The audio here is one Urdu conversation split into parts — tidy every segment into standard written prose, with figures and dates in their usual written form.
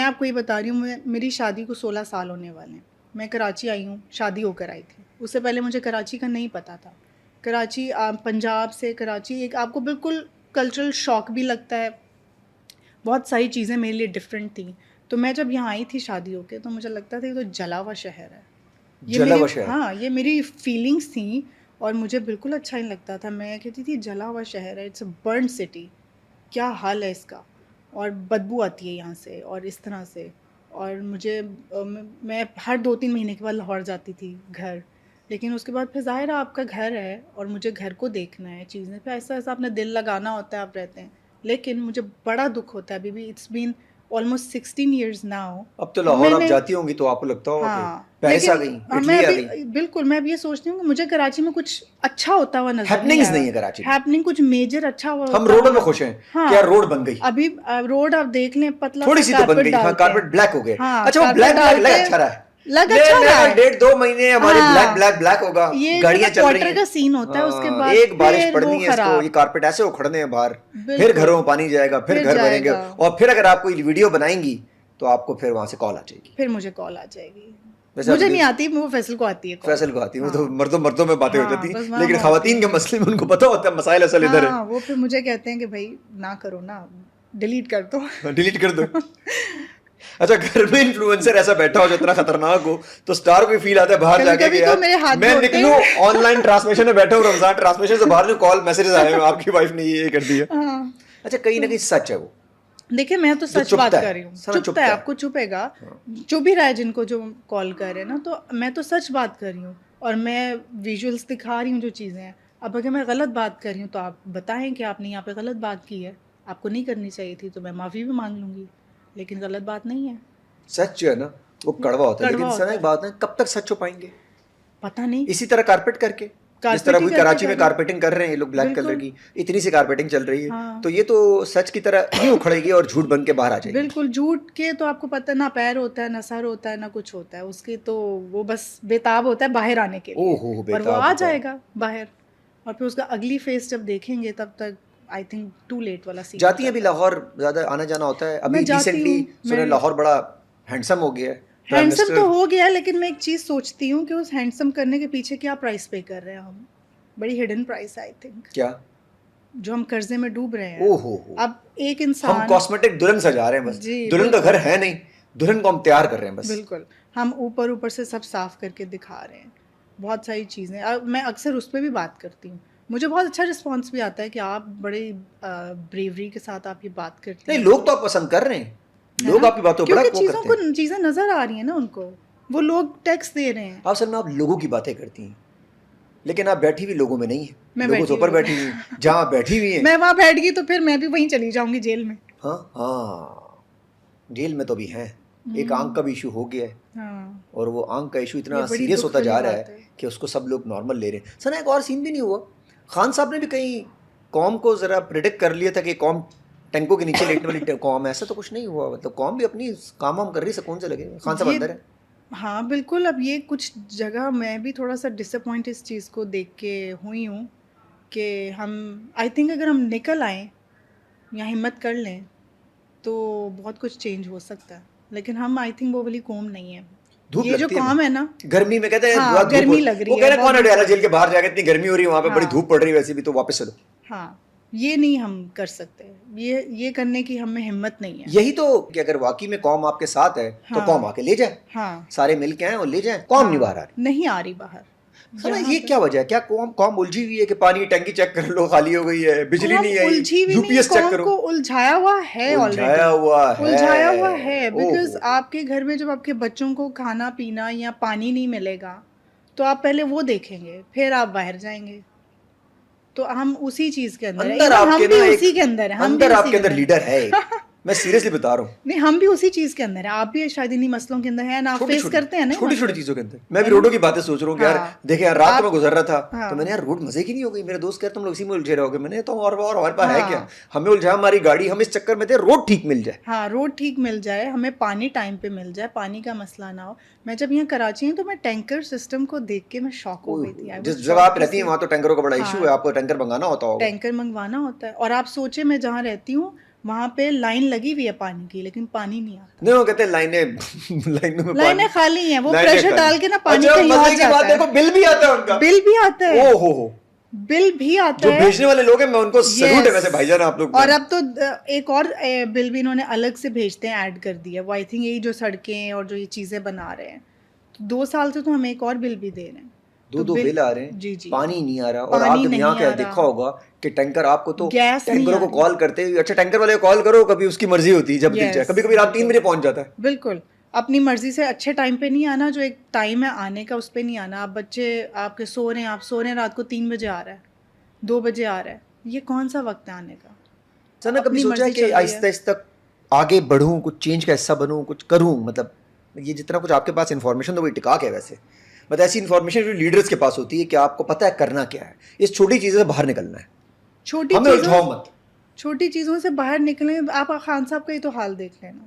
آپ کو یہ بتا رہی ہوں, میری شادی کو 16 سال ہونے والے ہیں. میں کراچی آئی ہوں, شادی ہو کر آئی تھی. اس سے پہلے مجھے کراچی کا نہیں پتہ تھا. کراچی پنجاب سے کراچی ایک آپ کو بالکل کلچرل شاک بھی لگتا ہے, بہت ساری چیزیں میرے لیے ڈفرینٹ تھیں. تو میں جب یہاں آئی تھی شادی ہو کے تو مجھے لگتا تھا یہ تو جلا ہوا شہر ہے. یہ میری ہاں یہ میری فیلنگس تھیں اور مجھے بالکل اچھا نہیں لگتا تھا. میں کہتی تھی جلا ہوا شہر ہے, اٹس اے برن سٹی, کیا حال ہے اس کا, اور بدبو آتی ہے یہاں سے اور اس طرح سے. اور مجھے میں ہر 2-3 مہینے کے بعد لاہور جاتی تھی گھر, لیکن اس کے بعد پھر ظاہر ہے آپ کا گھر ہے اور مجھے گھر کو دیکھنا ہے, چیزیں پہ ایسا ایسا اپنا دل لگانا ہوتا ہے, آپ رہتے ہیں. لیکن مجھے بڑا دکھ ہوتا ہے ابھی بھی, it's been almost 16 years now. اب تو لاہور آپ جاتی ہوں گی تو آپ کو لگتا ہوگا کہ پیرس آ گئی, میں اٹلی آ گئی. بالکل میں اب یہ سوچتی ہوں کہ مجھے کراچی میں کچھ اچھا ہوتا ہوا نظر ہیپننگز نہیں ہے کراچی میں, ہیپننگ کچھ میجر اچھا ہوا. ہم روڈوں میں خوش ہیں کہ یار روڈ بن گئی. ابھی روڈ آپ دیکھ لیں, پتلا تھوڑی سی تو بن گئی, ہاں کارپیٹ بلیک ہو گیا. اچھا وہ بلیک بلیک لگ اچھا رہا ہے, لگ اچھا رہا ہے. 1.5-2 مہینے ہماری بلیک ہوگا, گاڑیاں چل رہی ہیں, کا سین ہوتا ہے. اس کے بعد ایک بارش پڑنی ہے اس کو, یہ کارپیٹ ایسے اکھڑنے ہیں باہر, پھر گھروں میں پانی جائے گا, پھر گھر بنیں گے, اور پھر اگر آپ کوئی ویڈیو بنائیں گی تو آپ کو پھر وہاں سے کال آ جائے گی. پھر مجھے کال آ جائے گی. مجھے نہیں آتی, وہ فیصل کو آتی ہے. فیصل کو آتی ہے, وہ تو مردوں میں باتیں ہو جاتی ہیں, لیکن خواتین کے مسئلے میں ان کو پتہ ہوتا ہے مسائل اصل ادھر ہے. وہ پھر مجھے کہتے ہیں کہ بھائی نہ کرو نا, ڈیلیٹ کر دو, ڈیلیٹ کر دو. اچھا گھر میں انفلوئنسر ایسا بیٹھا ہو جو اتنا خطرناک ہو تو اسٹار کو فیل آتا ہے باہر جا کے کہ یار میں نکلوں آن لائن ٹرانسمیشن میں بیٹھا ہوں, رمضان ٹرانسمیشن سے باہر کال میسیجز آئے ہیں آپ کی وائف نے یہ کر دیا. اچھا کہیں نہ کہیں سچ ہے وہ. دیکھیں میں تو سچ بات کر رہی ہوں, چپتا ہے, آپ کو چپے گا, چپ بھی رہا ہے جن کو جو کال کر رہے ہیں نا, تو میں تو سچ بات کر رہی ہوں اور میں ویژولس دکھا رہی ہوں جو چیزیں ہیں. اب اگر میں غلط بات کر رہی ہوں تو آپ بتائیں کہ آپ نے یہاں پہ غلط بات کی ہے, آپ کو نہیں کرنی چاہیے تھی, تو میں معافی بھی مانگ لوں گی, لیکن غلط بات نہیں ہے. سچ جو ہے نا وہ کڑوا ہوتا ہے, لیکن سر ایک بات ہے, کب تک سچ چھپائیں گے؟ پتہ نہیں. اسی طرح کارپیٹ کر کے, جس طرح کوئی کراچی میں کارپیٹنگ کر رہے ہیں یہ لوگ بلیک کلر کی, اتنی سی کارپیٹنگ چل رہی ہے, تو یہ تو سچ کی طرح ہی اکھڑے گی اور جھوٹ بن کے باہر آ جائے گی. بالکل جھوٹ کے تو آپ کو پتہ نہ پیر ہوتا ہے, نہ سر ہوتا ہے, نہ کچھ ہوتا ہے اس کے, تو وہ بس بےتاب ہوتا ہے باہر آنے کے لیے, اور وہ آ جائے گا باہر, اور پھر اس کا اگلی فیس جب دیکھیں گے تب تک آئی تھنک ٹو لیٹ والا سین. جاتی ہیں ابھی لاہور, زیادہ آنا جانا ہوتا ہے؟ ابھی ریسنٹلی سنے لاہور بڑا ہینڈسم ہو گیا ہے. ہینڈسم تو ہو گیا, لیکن میں ایک چیز سوچتی ہوں کہ اس ہینڈسم کرنے کے پیچھے کیا پرائس پے کر رہے ہیں ہم, بڑی ہڈن پرائس آئی تھنک. کیا؟ جو ہم قرضے میں ڈوب رہے ہیں. اب ایک انسان, ہم کاسمیٹک دلہن سجا رہے ہیں بس, دلہن کا گھر ہے نہیں, دلہن کو ہم تیار کر رہے ہیں بس. بالکل, ہم اوپر سے سب صاف کر کے دکھا رہے ہیں بہت ساری چیزیں. میں اکثر اس پہ بھی بات کرتی ہوں, مجھے بہت اچھا رسپانس بھی آتا ہے کہ آپ بڑے بریوری کے ساتھ آپ یہ بات کرتے ہیں. نہیں لوگ تو آپ پسند کر رہے ہیں, لوگ آپ کی باتوں پر بڑا چیزوں کو چیزیں نظر آ رہی ہیں نا ان کو, وہ لوگ ٹیکس دے رہے ہیں. اصل میں آپ لوگوں کی باتیں کرتی ہیں, لیکن آپ بیٹھی ہوئی لوگوں میں نہیں ہیں, لوگوں سے اوپر بیٹھی ہوئی ہیں, جہاں بیٹھی ہوئی ہیں. میں وہاں بیٹھ گئی تو پھر میں بھی وہیں چلی جاؤں گی جیل میں. ہاں جیل میں تو بھی ہیں. ایک آنکھ کا بھی ایشو ہو گیا ہے, اور وہ آنکھ کا ایشو اتنا سیریس ہوتا جا رہا ہے کہ اس کو سب لوگ نارمل لے رہے ہیں. سر ایک اور سین بھی نہیں ہوا, خان صاحب نے بھی کہیں قوم کو ذرا پریڈکٹ کر لیا تھا کہ قوم ٹینکوں کے نیچے لیٹنے والی قوم ہے, ایسا تو کچھ نہیں ہوا. مطلب قوم بھی اپنی کام وام کر رہی, سکون سے لگے. خان صاحب اندر ہے. ہاں بالکل. اب یہ کچھ جگہ میں بھی تھوڑا سا ڈس اپوائنٹ اس چیز کو دیکھ کے ہوئی ہوں کہ ہم آئی تھنک اگر ہم نکل آئیں یا ہمت کر لیں تو بہت کچھ چینج ہو سکتا ہے, لیکن ہم آئی تھنک وہ والی قوم نہیں ہے. یہ جو کام ہے نا گرمی میں کہتے ہیں گرمی لگ رہی ہے, وہ کہہ رہے کون اڈیالہ جیل کے باہر جا کے اتنی گرمی ہو رہی ہے, وہاں پہ بڑی دھوپ پڑ رہی ہے, ویسے بھی تو واپس چلو. ہاں یہ نہیں ہم کر سکتے, یہ کرنے کی ہمیں ہمت نہیں ہے. یہی تو کہ اگر واقعی میں قوم آپ کے ساتھ ہے تو قوم آ کے لے جائے, سارے مل کے آئیں اور لے جائیں. قوم نہیں باہر آ رہی, نہیں آ رہی باہر. یہ کیا وجہ ہے؟ کیا قوم الجھی ہوئی ہے کہ پانی کی ٹینکی چیک کر لو خالی ہو گئی ہے, بجلی نہیں آئی, یو پی ایس چیک کرو. کو الجھایا ہوا ہے, الجھایا ہوا ہے. بیکاز آپ کے گھر میں جب آپ کے بچوں کو کھانا پینا یا پانی نہیں ملے گا تو آپ پہلے وہ دیکھیں گے, پھر آپ باہر جائیں گے. تو ہم اسی چیز کے اندر ہیں, ہم بھی اسی کے اندر ہیں, اندر آپ کے اندر لیڈر ہے. میں سیریسلی بتا رہا ہوں, نہیں ہم بھی اسی چیز کے اندر ہیں. آپ بھی شاید انہیں مسئلوں کے اندر ہیں نا, آپ فیس کرتے ہیں نا چھوٹی چھوٹی چیزوں کے اندر. میں بھی روڈوں کی باتیں سوچ رہا ہوں کہ یار دیکھیں یار رات میں گزر رہا تھا تو میں نے یار روڈ مزے کی نہیں ہو گئی. میرے دوست کہتے تم لوگ اسی میں الجھے رہو گے. میں نے تو اور ہمارے پاس ہے کیا, ہمیں الجھا ہماری گاڑی, ہم اس چکر میں تھے روڈ ٹھیک مل جائے. ہاں روڈ ٹھیک مل جائے, ہمیں پانی ٹائم پہ مل جائے, پانی کا مسئلہ نہ ہو. میں جب یہاں کراچی ہوں تو میں ٹینکر سسٹم کو دیکھ کے میں شاک ہو گئی تھی. جس جگہ آپ رہتی ہیں وہاں تو ٹینکروں کا بڑا ایشو ہے, آپ کو ٹینکر منگانا ہوتا ہوگا. ٹینکر منگوانا ہوتا ہے. اور آپ سوچیں میں جہاں رہتی ہوں وہاں پہ لائن لگی ہوئی ہے پانی کی لیکن پانی نہیں آتا. نہیں وہ کہتے ہیں لائنیں خالی ہیں, وہ پریشر ڈال کے نا پانی کہیں اور جاتا ہے. دیکھو بل بھی آتا ہے ان کا, بل بھی آتا ہے, او ہو بل بھی آتا جو ہے. بھیجنے والے لوگ ہیں میں ان کو سلوٹ ہے ویسے بھائی جان آپ لوگ. اور اب تو ایک اور بل بھی انہوں نے الگ سے بھیجتے ہیں, ایڈ کر دیا وہ. آئی تھنک یہی جو سڑکیں اور جو یہ چیزیں بنا رہے ہیں, 2 سال سے تو ہم ایک اور بل بھی دے رہے ہیں. 2 بل آ رہے ہیں, جی جی, پانی نہیں آ رہا. اور آپ جب یہاں کے دیکھا ہوگا کہ ٹینکر آپ کو تو ٹینکروں کو کال کرتے ہیں, اچھا ٹینکر والے کو کال کرو, کبھی اس کی مرضی ہوتی ہے جب دل چاہے, کبھی کبھی رات 3 بجے پہنچ جاتا ہے. بالکل اپنی مرضی سے اچھے ٹائم پہ نہیں آنا, جو ایک ٹائم ہے آنے کا اس پہ نہیں آنا. آپ بچے آپ کے سو رہے ہیں, آپ سو رہے ہیں رات کو 3 بجے آ رہا ہے, 2 بجے آ رہا ہے, یہ کون سا وقت ہے آنے کا؟ سر نے کبھی سوچا کہ آہستہ آہستہ آگے بڑھوں, کچھ چینج کا حصہ بنوں, کچھ کروں؟ مطلب یہ جتنا کچھ آپ کے پاس انفارمیشن تو وہی ٹکا کے ویسے مطلب ایسی انفارمیشن جو لیڈرز کے پاس ہوتی ہے کہ آپ کو پتہ ہے کرنا کیا ہے, اس چھوٹی چیزوں سے باہر نکلنا ہے, ہمیں الجھاؤ مت. چھوٹی چیزوں سے باہر نکلیں. آپ خان صاحب کا ہی تو حال دیکھ لینا,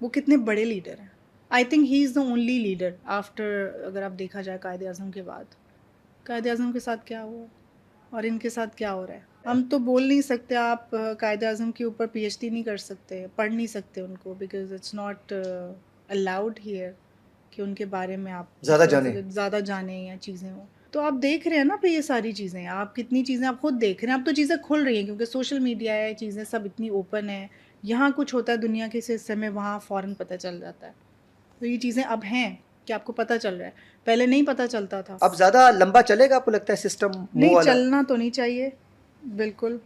وہ کتنے بڑے لیڈر ہیں. I think he is the only leader after, اگر آپ دیکھا جائے قائد اعظم کے بعد. قائد اعظم کے ساتھ کیا ہوا اور ان کے ساتھ کیا ہو رہا ہے ہم تو بول نہیں سکتے. آپ قائد اعظم کے اوپر پی ایچ ڈی نہیں کر سکتے, پڑھ نہیں سکتے ان کو, because it's not allowed here کہ ان کے بارے میں آپ زیادہ جانیں یا چیزیں ہوں. تو آپ دیکھ رہے ہیں نا پہ یہ ساری چیزیں, آپ کتنی چیزیں آپ خود دیکھ رہے ہیں. اب تو چیزیں کھل رہی ہیں کیونکہ سوشل میڈیا ہے, چیزیں سب اتنی اوپن ہیں. یہاں کچھ ہوتا ہے دنیا کے اس حصے میں, وہاں فوراً پتہ چل جاتا ہے. تو یہ چیزیں اب ہیں کہ آپ کو پتہ چل رہا ہے, پہلے نہیں پتہ چلتا تھا. اب زیادہ لمبا چلے گا آپ کو لگتا ہے سسٹم؟ نہیں چلنا تو نہیں چاہیے بالکل.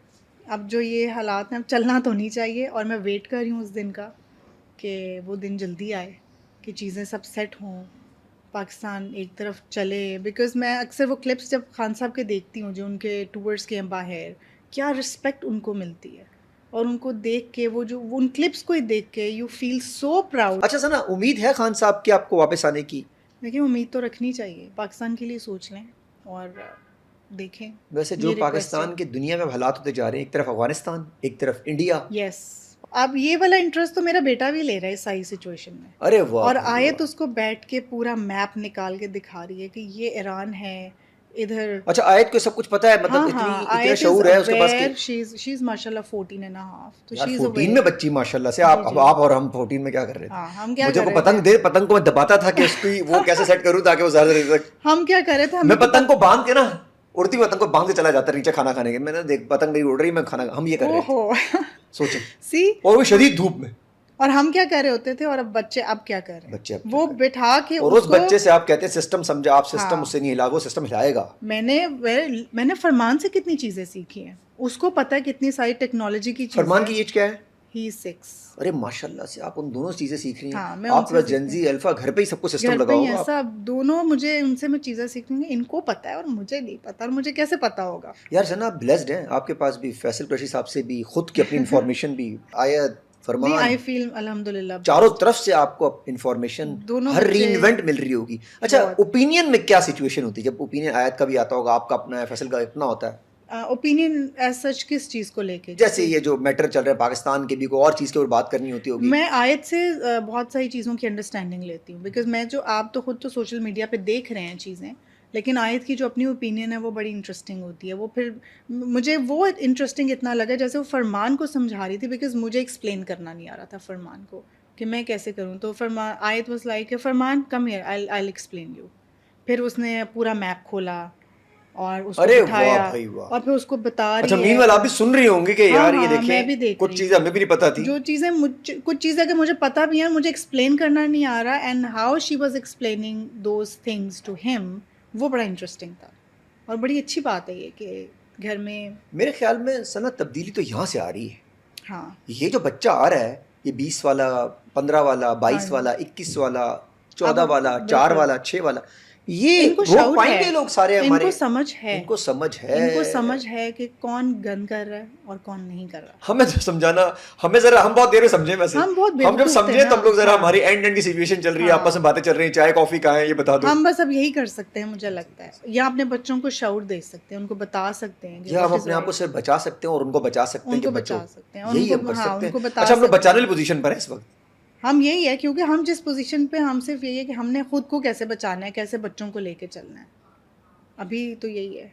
اب جو یہ حالات ہیں اب چلنا تو نہیں چاہیے, اور میں ویٹ کر رہی ہوں اس دن کا کہ وہ دن جلدی آئے کہ چیزیں سب سیٹ ہوں, پاکستان ایک طرف چلے. بیکاز میں اکثر وہ کلپس جب خان صاحب کے دیکھتی ہوں جو ان کے ٹورس کے ہیں باہر, کیا رسپیکٹ ان کو ملتی ہے, اور ان کو دیکھ کے وہ جو ان کلپس کو ہی دیکھ کے یو فیل سو پراؤڈ. اچھا سنا, امید ہے خان صاحب کی آپ کو واپس آنے کی؟ دیکھیں امید تو رکھنی چاہیے, پاکستان کے لیے سوچ لیں اور دیکھیں. ویسے جو پاکستان کے دنیا میں حالات ہوتے جا رہے ہیں, ایک طرف افغانستان ایک طرف انڈیا. یس, اب یہ والا انٹرسٹ تو میرا بیٹا بھی لے رہا ہے صحیح سچویشن میں. ارے واہ. اور آیت اس کو بیٹھ کے پورا میپ نکال کے دکھا رہی ہے کہ یہ ایران ہے ادھر. اچھا آیت کو سب کچھ پتا ہے, مطلب اتنا شعور ہے اس کے پاس کہ شی از ماشاءاللہ 14 and a half. تو شی از 14 میں بچی ماشاءاللہ سے. آپ اور ہم 14 میں کیا کر رہے تھے؟ مجھے کو پتنگ کو میں دباتا تھا کہ اس کی وہ کیسے سیٹ کروں تاکہ وہ زیادہ دیر تک. ہم کیا کر رہے تھے, میں پتنگ کو باندھ کے نا, اڑتی پتنگ کو باندھ کے چلا جاتا نیچے کھانا کھانے کے. میں نے دیکھ پتنگ نہیں اڑ رہی, میں کھانا, ہم یہ کر رہے تھے سوچیں. سی, اور وہ شدید دھوپ میں. اور ہم کیا کر رہے ہوتے تھے, اور اب بچے اب کیا کر رہے ہیں, بچے وہ بٹھا کے. اور اس بچے سے آپ کہتے ہیں سسٹم سمجھا, آپ سسٹم اس سے نہیں ہلا, وہ سسٹم ہلائے گا. میں نے فرمان سے کتنی چیزیں سیکھی ہیں, اس کو پتہ ہے کتنی ساری ٹیکنالوجی کی چیزیں. فرمان کی ایج کیا ہے؟ ہی 6. ارے ماشاءاللہ سے آپ ان دونوں چیزیں سیکھ رہی ہیں. آپ کے پاس جنزی الفا گھر پہ ہی سب کو سسٹم لگا ہوگا. سب دونوں مجھے ان سے میں چیزیں سیکھ رہی ہوں, ان کو پتہ ہے اور مجھے نہیں پتہ, اور مجھے کیسے پتہ ہوگا. یار سنا آپ بلیسڈ ہیں, آپ کے پاس بھی فیصل قریشی صاحب سے بھی خود کی اپنی انفارمیشن بھی, آیت فرمان, آئی فیل الحمدللہ چاروں طرف سے آپ کو انفارمیشن ہر ری انوینٹ مل رہی ہوگی. اچھا اوپینین میں کیا سچویشن ہوتی ہے جب اوپینین آیت کا بھی آتا ہوگا, آپ کا اپنا ہے, فیصل کا اپنا ہوتا ہے اوپینین ایز سچ کس چیز کو لے کے؟ جیسے یہ جو میٹر چل رہا ہے پاکستان کے بھی, کوئی اور چیز کے اوپر بات کرنی ہوتی ہوگی. میں آیت سے بہت ساری چیزوں کی انڈرسٹینڈنگ لیتی ہوں, بیکاز میں جو آپ تو خود تو سوشل میڈیا پہ دیکھ رہے ہیں چیزیں, لیکن آیت کی جو اپنی اوپینین ہے وہ بڑی انٹرسٹنگ ہوتی ہے. وہ پھر مجھے وہ انٹرسٹنگ اتنا لگا جیسے وہ فرمان کو سمجھا رہی تھی, بیکاز مجھے ایکسپلین کرنا نہیں آ رہا تھا فرمان کو کہ میں کیسے کروں. تو فرمان, آیت واز لائک فرمان come here, I will explain you. پھر اس نے پورا میپ کھولا اور اس کو بٹھایا, اور پھر اس کو بتا رہی ہے. اچھا مین والا آپ بھی سن رہی ہوں گی کہ یار یہ دیکھیں کچھ چیزیں ہمیں بھی نہیں پتا تھی, جو چیزیں کچھ چیزیں کہ مجھے پتا بھی ہیں مجھے ایکسپلین کرنا نہیں آ رہا, and how she was explaining those things to ہم, وہ بڑا انٹرسٹنگ تھا. اور بڑی اچھی بات ہے یہ کہ گھر میں میرے خیال میں سنا تبدیلی تو یہاں سے آ رہی ہے. ہاں یہ جو بچہ آ رہا ہے, یہ 20 والا, 15 والا, 22 والا, 21 والا, 14 والا, 4 والا, 6 والا, یہ روک پائیں گے لوگ سارے ہمارے. ان کو سمجھ ہے, ان کو سمجھ ہے کہ کون گن کر رہا ہے اور کون نہیں کر رہا. ہمیں تو سمجھانا, ہم بہت دیر میں سمجھے. ویسے ہم جب سمجھے تو ہم لوگ ذرا, ہماری اینڈ کی سچویشن چل رہی ہے, آپس میں باتیں چل رہی ہیں, چائے کافی کہاں ہے یہ بتا دو. ہم بس اب یہی کر سکتے ہیں مجھے لگتا ہے, یا اپنے بچوں کو شعور دے سکتے ہیں, ان کو بتا سکتے ہیں, یا ہم اپنے آپ کو صرف بچا سکتے ہیں اور ان کو بچا سکتے ہیں کہ بچو. یہی ہم کر سکتے ہیں. اچھا ہم لوگ بچانے والی پوزیشن پر ہیں اس وقت. ہم یہی ہے, کیونکہ ہم جس پوزیشن پہ, ہم صرف یہی ہے کہ ہم نے خود کو کیسے بچانا ہے, کیسے بچوں کو لے کے چلنا ہے, ابھی تو یہی ہے.